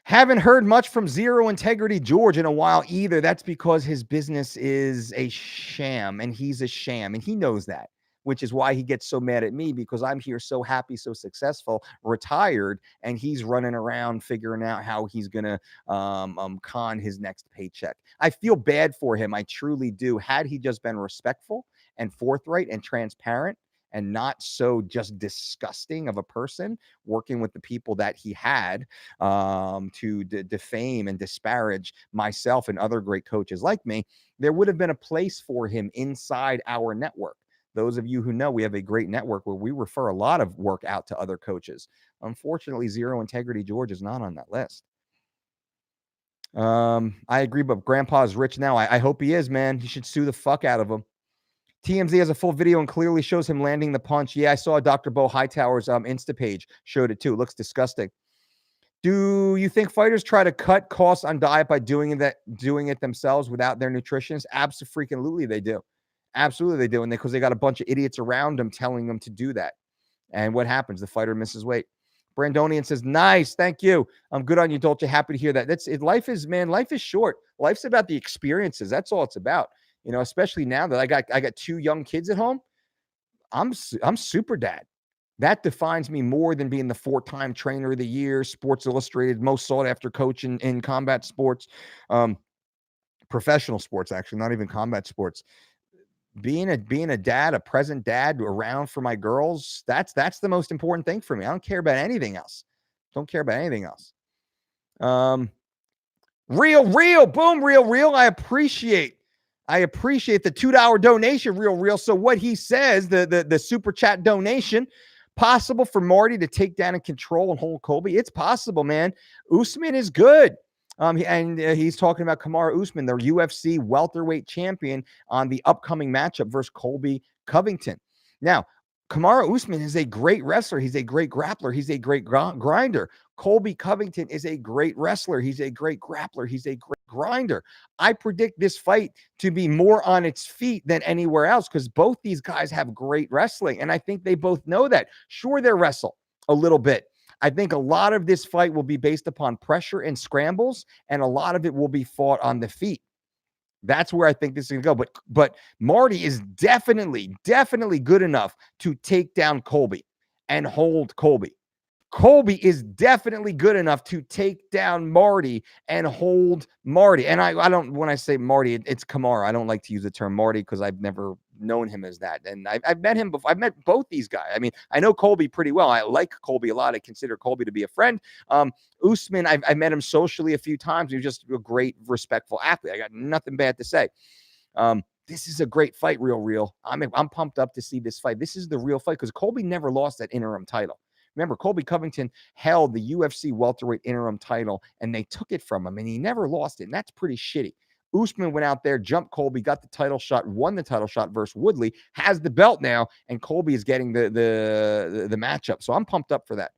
Haven't heard much from Zero Integrity George in a while either. That's because his business is a sham and he's a sham and he knows that, which is why he gets so mad at me, because I'm here so happy, so successful, retired, and he's running around figuring out how he's going to con his next paycheck. I feel bad for him. I truly do. Had he just been respectful and forthright and transparent and not so just disgusting of a person working with the people that he had to defame and disparage myself and other great coaches like me, there would have been a place for him inside our network. Those of you who know, we have a great network where we refer a lot of work out to other coaches. Unfortunately, Zero Integrity George is not on that list. I agree, but Grandpa's rich now. I hope he is, man. He should sue the fuck out of him. TMZ has a full video and clearly shows him landing the punch. Yeah, I saw Dr. Bo Hightower's Insta page showed it too. It looks disgusting. Do you think fighters try to cut costs on diet by doing it themselves without their nutritionists? Absolutely, they do. Absolutely, they do. And because they got a bunch of idiots around them telling them to do that. And what happens? The fighter misses weight. Brandonian says, nice. Thank you. I'm good on you, DOLCE. Happy to hear that. Life is short. Life's about the experiences. That's all it's about. Especially now that I got 2 young kids at home. I'm super dad. That defines me more than being the 4-time trainer of the year, Sports Illustrated, most sought after coach in combat sports, professional sports, actually, not even combat sports. Being a dad, a present dad around for my girls, that's the most important thing for me. I don't care about anything else. Real, boom, real. I appreciate the $2 donation, real. So what he says, the super chat donation, possible for Marty to take down and control and hold Colby. It's possible, man. Usman is good. He's talking about Kamaru Usman, the UFC welterweight champion, on the upcoming matchup versus Colby Covington. Now, Kamaru Usman is a great wrestler. He's a great grappler. He's a great grinder. Colby Covington is a great wrestler. He's a great grappler. He's a great grinder. I predict this fight to be more on its feet than anywhere else because both these guys have great wrestling, and I think they both know that. Sure, they wrestle a little bit. I think a lot of this fight will be based upon pressure and scrambles, and a lot of it will be fought on the feet. That's where I think this is going to go. But Marty is definitely good enough to take down Colby and hold Colby. Colby is definitely good enough to take down Marty and hold Marty. And I don't, when I say Marty, it's Kamaru. I don't like to use the term Marty because I've never known him as that. And I've met him before. I've met both these guys. I mean, I know Colby pretty well. I like Colby a lot. I consider Colby to be a friend. Usman, I met him socially a few times. He was just a great, respectful athlete. I got nothing bad to say. This is a great fight, real. I'm pumped up to see this fight. This is the real fight because Colby never lost that interim title. Remember, Colby Covington held the UFC welterweight interim title, and they took it from him, and he never lost it, and that's pretty shitty. Usman went out there, jumped Colby, got the title shot, won the title shot versus Woodley, has the belt now, and Colby is getting the matchup. So I'm pumped up for that.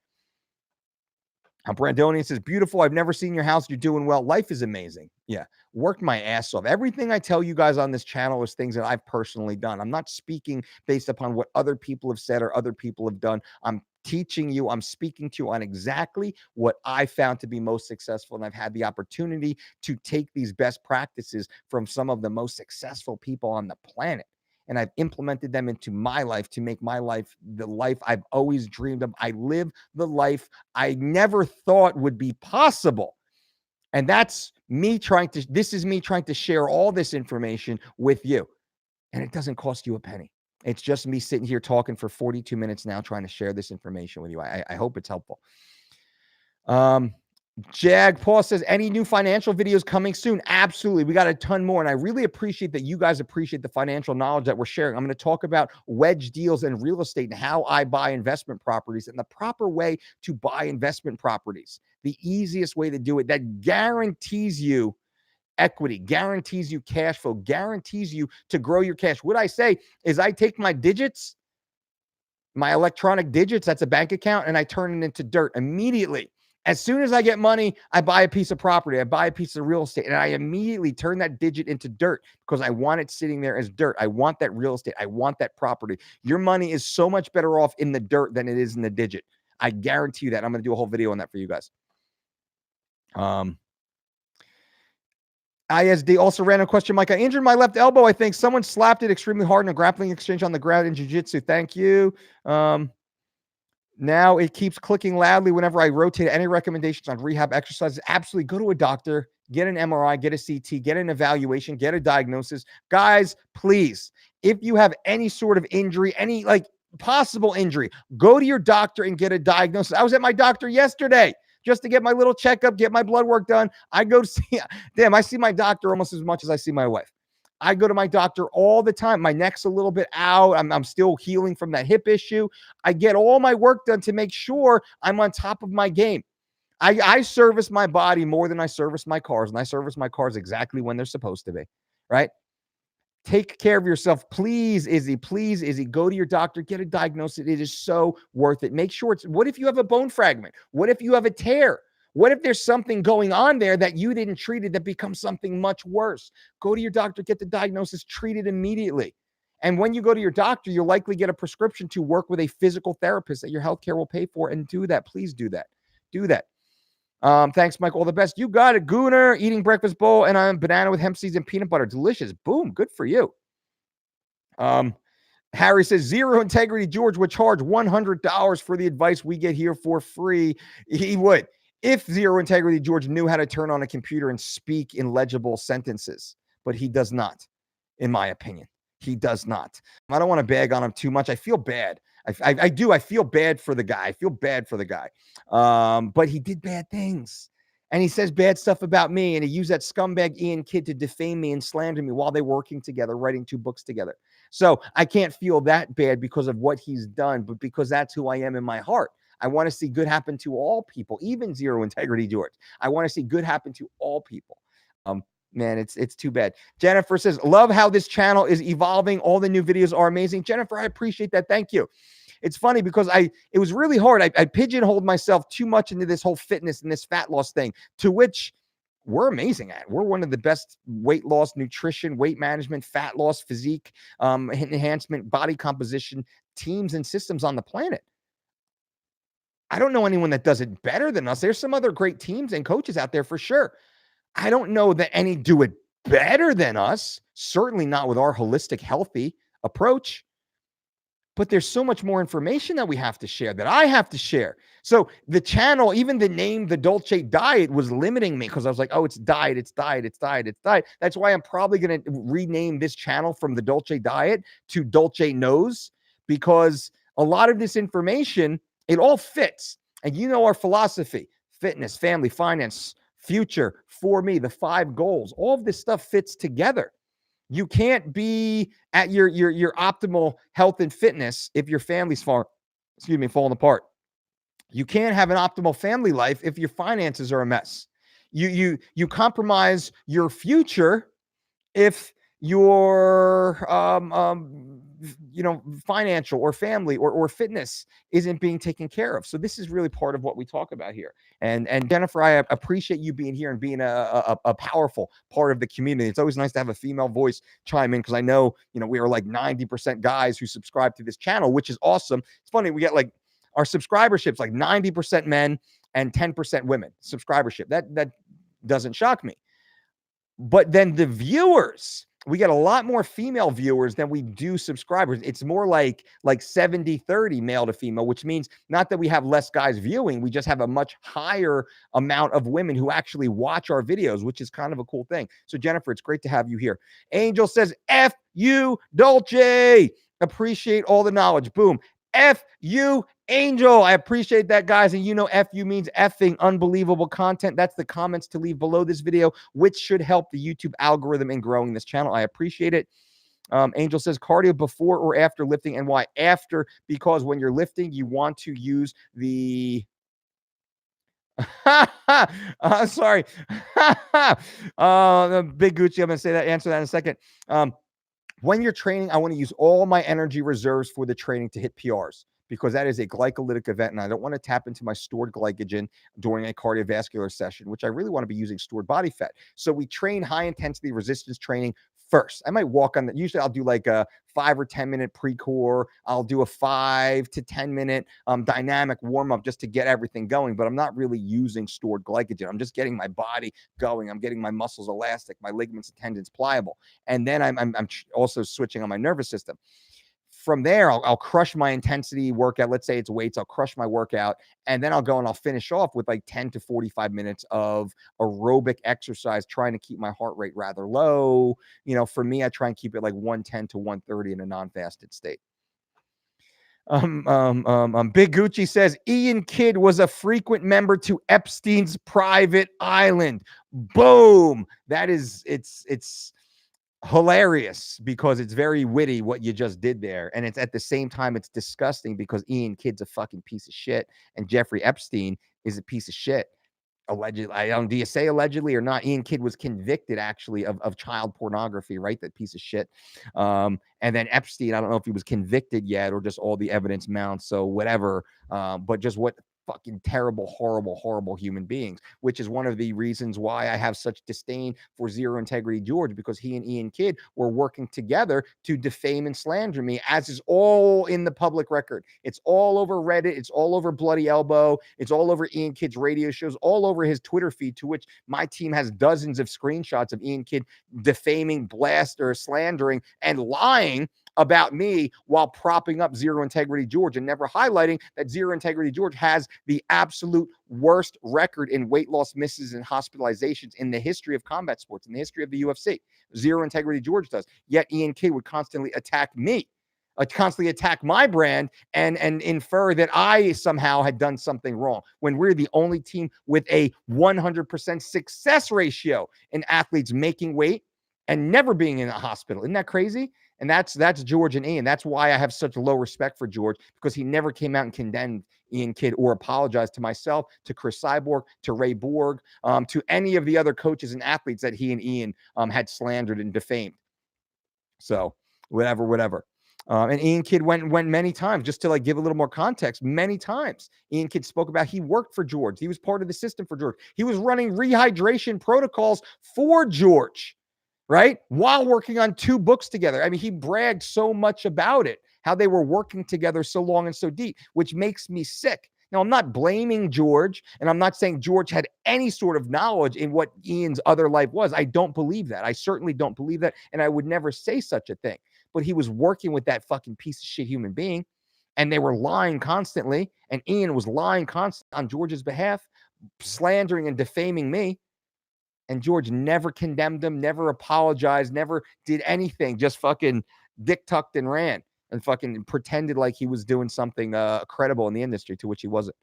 Brandonian says, beautiful. I've never seen your house. You're doing well. Life is amazing. Yeah. Worked my ass off. Everything I tell you guys on this channel is things that I've personally done. I'm not speaking based upon what other people have said or other people have done. I'm teaching you, I'm speaking to you on exactly what I found to be most successful. And I've had the opportunity to take these best practices from some of the most successful people on the planet. And I've implemented them into my life to make my life the life I've always dreamed of. I live the life I never thought would be possible. And that's me this is me trying to share all this information with you. And it doesn't cost you a penny. It's just me sitting here talking for 42 minutes now, trying to share this information with you. I hope it's helpful. Jag Paul says, any new financial videos coming soon? Absolutely. We got a ton more. And I really appreciate that you guys appreciate the financial knowledge that we're sharing. I'm going to talk about wedge deals and real estate and how I buy investment properties and the proper way to buy investment properties. The easiest way to do it that guarantees you equity, guarantees you cash flow, guarantees you to grow your cash. What I say is I take my digits, my electronic digits, that's a bank account, and I turn it into dirt immediately. As soon as I get money, I buy a piece of property, I buy a piece of real estate, and I immediately turn that digit into dirt because I want it sitting there as dirt. I want that real estate. I want that property. Your money is so much better off in the dirt than it is in the digit. I guarantee you that. I'm going to do a whole video on that for you guys. ISD also random question, Mike. I injured my left elbow. I think someone slapped it extremely hard in a grappling exchange on the ground in jiu-jitsu. Thank you. Now it keeps clicking loudly whenever I rotate. Any recommendations on rehab exercises? Absolutely. Go to a doctor, get an MRI, get a CT, get an evaluation, get a diagnosis. Guys, please, if you have any sort of injury, any like possible injury, go to your doctor and get a diagnosis. I was at my doctor yesterday just to get my little checkup, get my blood work done. I go to see, I see my doctor almost as much as I see my wife. I go to my doctor all the time. My neck's a little bit out. I'm still healing from that hip issue. I get all my work done to make sure I'm on top of my game. I service my body more than I service my cars, and I service my cars exactly when they're supposed to be, right? Take care of yourself. Please, Izzy, go to your doctor, get a diagnosis. It is so worth it. Make sure what if you have a bone fragment? What if you have a tear? What if there's something going on there that you didn't treat it that becomes something much worse? Go to your doctor, get the diagnosis, treat it immediately. And when you go to your doctor, you'll likely get a prescription to work with a physical therapist that your healthcare will pay for, and do that. Please do that. Do that. Thanks, Mike. All the best. You got it. Gooner, eating breakfast bowl, and I'm banana with hemp seeds and peanut butter. Delicious. Boom. Good for you. Harry says, Zero Integrity George would charge $100 for the advice we get here for free. He would. If Zero Integrity George knew how to turn on a computer and speak in legible sentences, but he does not, in my opinion. He does not. I don't want to bag on him too much. I feel bad. I do. I feel bad for the guy. I feel bad for the guy. But he did bad things. And he says bad stuff about me. And he used that scumbag Ian Kidd to defame me and slander me while they were working together, writing 2 books together. So I can't feel that bad because of what he's done, but because that's who I am in my heart. I want to see good happen to all people, even Zero Integrity George. I want to see good happen to all people. Man, it's too bad. Jennifer says, love how this channel is evolving. All the new videos are amazing. Jennifer, I appreciate that. Thank you. It's funny because it was really hard. I pigeonholed myself too much into this whole fitness and this fat loss thing, to which we're amazing at. We're one of the best weight loss, nutrition, weight management, fat loss, physique enhancement, body composition teams and systems on the planet. I don't know anyone that does it better than us. There's some other great teams and coaches out there for sure. I don't know that any do it better than us, certainly not with our holistic, healthy approach. But there's so much more information that we have to share, that I have to share. So the channel, even the name, the Dolce Diet, was limiting me because I was like, oh, it's diet, it's diet, it's diet, it's diet. That's why I'm probably going to rename this channel from the Dolce Diet to Dolce Knows, because a lot of this information, it all fits. And you know our philosophy: fitness, family, finance, future, for me, the 5 goals. All of this stuff fits together. You can't be at your optimal health and fitness if your family's falling apart. You can't have an optimal family life if your finances are a mess. You compromise your future if your financial or family or fitness isn't being taken care of. So this is really part of what we talk about here. And Jennifer, I appreciate you being here and being a powerful part of the community. It's always nice to have a female voice chime in, because I know, we are like 90% guys who subscribe to this channel, which is awesome. It's funny, we get like our subscribership's like 90% men and 10% women subscribership. That doesn't shock me. But then the viewers, we get a lot more female viewers than we do subscribers. It's more like 70-30 male to female, which means not that we have less guys viewing, we just have a much higher amount of women who actually watch our videos, which is kind of a cool thing. So Jennifer, it's great to have you here. Angel says, F you, Dolce. Appreciate all the knowledge. Boom. F you, Angel. I appreciate that, guys. And FU means effing unbelievable content. That's the comments to leave below this video, which should help the YouTube algorithm in growing this channel. I appreciate it. Angel says, cardio before or after lifting, and why after? Because when you're lifting, you want to use the... sorry. The Big Gucci, I'm going to answer that in a second. When you're training, I want to use all my energy reserves for the training to hit PRs, because that is a glycolytic event, and I don't want to tap into my stored glycogen during a cardiovascular session, which I really want to be using stored body fat. So we train high-intensity resistance training first. I might walk on that. Usually I'll do like a 5 or 10 minute pre-core. I'll do a 5 to 10 minute dynamic warm-up just to get everything going, but I'm not really using stored glycogen. I'm just getting my body going. I'm getting my muscles elastic, my ligaments and tendons pliable. And then I'm also switching on my nervous system. From there, I'll crush my intensity workout. Let's say it's weights. I'll crush my workout, and then I'll go and I'll finish off with like 10 to 45 minutes of aerobic exercise, trying to keep my heart rate rather low. For me, I try and keep it like 110 to 130 in a non-fasted state. Big Gucci says, Ian Kidd was a frequent member to Epstein's private island. Boom. That is, it's hilarious, because it's very witty what you just did there, and it's at the same time it's disgusting, because Ian Kidd's a fucking piece of shit and Jeffrey Epstein is a piece of shit. Allegedly, do you say allegedly or not? Ian Kidd was convicted actually of child pornography, right? That piece of shit. And then Epstein, I don't know if he was convicted yet or just all the evidence mounts, so whatever. But just what fucking terrible, horrible human beings, which is one of the reasons why I have such disdain for Zero Integrity George, because he and Ian Kidd were working together to defame and slander me, as is all in the public record. It's all over Reddit. It's all over Bloody Elbow. It's all over Ian Kidd's radio shows, all over his Twitter feed, to which my team has dozens of screenshots of Ian Kidd defaming, blast, or slandering and lying about me while propping up Zero Integrity George and never highlighting that Zero Integrity George has the absolute worst record in weight loss misses and hospitalizations in the history of combat sports, in the history of the UFC. Zero Integrity George does. Yet Ian Kidd would constantly attack me, constantly attack my brand and infer that I somehow had done something wrong when we're the only team with a 100% success ratio in athletes making weight and never being in a hospital. Isn't that crazy? And that's George and Ian. That's why I have such low respect for George, because he never came out and condemned Ian Kidd or apologized to myself, to Chris Cyborg, to Ray Borg, to any of the other coaches and athletes that he and Ian had slandered and defamed. So whatever. And Ian Kidd went many times, just to like give a little more context. Many times Ian Kidd spoke about he worked for George. He was part of the system for George. He was running rehydration protocols for George, right? While working on 2 books together. I mean, he bragged so much about it, how they were working together so long and so deep, which makes me sick. Now, I'm not blaming George, and I'm not saying George had any sort of knowledge in what Ian's other life was. I don't believe that. I certainly don't believe that, and I would never say such a thing. But he was working with that fucking piece of shit human being, and they were lying constantly, and Ian was lying constantly on George's behalf, slandering and defaming me. And George never condemned him, never apologized, never did anything, just fucking dick tucked and ran and fucking pretended like he was doing something credible in the industry, to which he wasn't.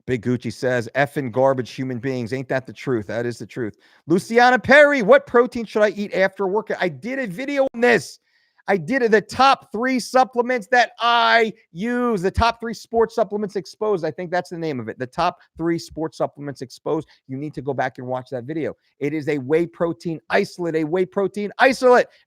Big Gucci says, effing garbage human beings. Ain't that the truth? That is the truth. Luciana Perry, what protein should I eat after a workout? I did a video on this. I did the top 3 supplements that I use, the top 3 sports supplements exposed. I think that's the name of it. The top 3 sports supplements exposed. You need to go back and watch that video. It is a whey protein isolate,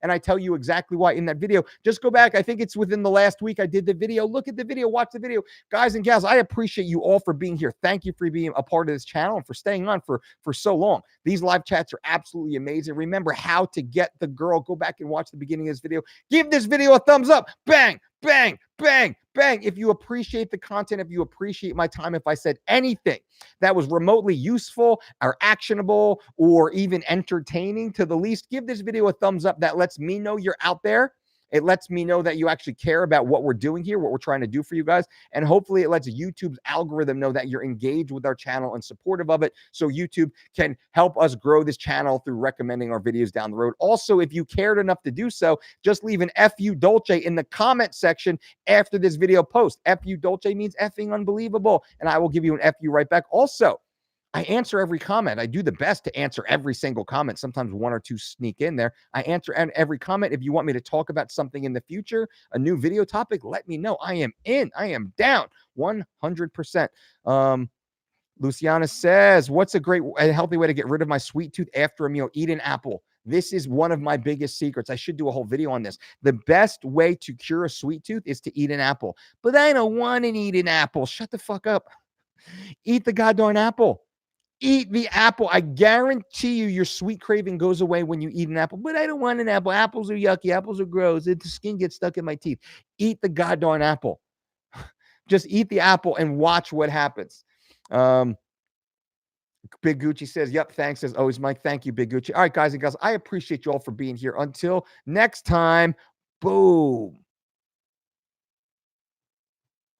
And I tell you exactly why in that video. Just go back. I think it's within the last week I did the video. Look at the video, watch the video. Guys and gals, I appreciate you all for being here. Thank you for being a part of this channel and for staying on for so long. These live chats are absolutely amazing. Remember how to get the girl. Go back and watch the beginning of this video. Give this video a thumbs up. Bang, bang, bang, bang. If you appreciate the content, if you appreciate my time, if I said anything that was remotely useful or actionable or even entertaining to the least, give this video a thumbs up. That lets me know you're out there. It lets me know that you actually care about what we're doing here, what we're trying to do for you guys. And hopefully it lets YouTube's algorithm know that you're engaged with our channel and supportive of it, so YouTube can help us grow this channel through recommending our videos down the road. Also, if you cared enough to do so, just leave an FU Dolce in the comment section after this video post. FU Dolce means effing unbelievable, and I will give you an FU right back. Also, I answer every comment. I do the best to answer every single comment. Sometimes 1 or 2 sneak in there. I answer every comment. If you want me to talk about something in the future, a new video topic, let me know. I am in. I am down 100%. Luciana says, what's a healthy way to get rid of my sweet tooth after a meal? Eat an apple. This is one of my biggest secrets. I should do a whole video on this. The best way to cure a sweet tooth is to eat an apple. But I don't want to eat an apple. Shut the fuck up. Eat the goddamn apple. Eat the apple. I guarantee you your sweet craving goes away when you eat an apple. But I don't want an apple. Apples are yucky. Apples are gross. The skin gets stuck in my teeth. Eat the goddamn apple. Just eat the apple and watch what happens. Big Gucci says, yep, thanks as always, Mike. Thank you, Big Gucci. All right, guys and girls, I appreciate you all for being here. Until next time, boom.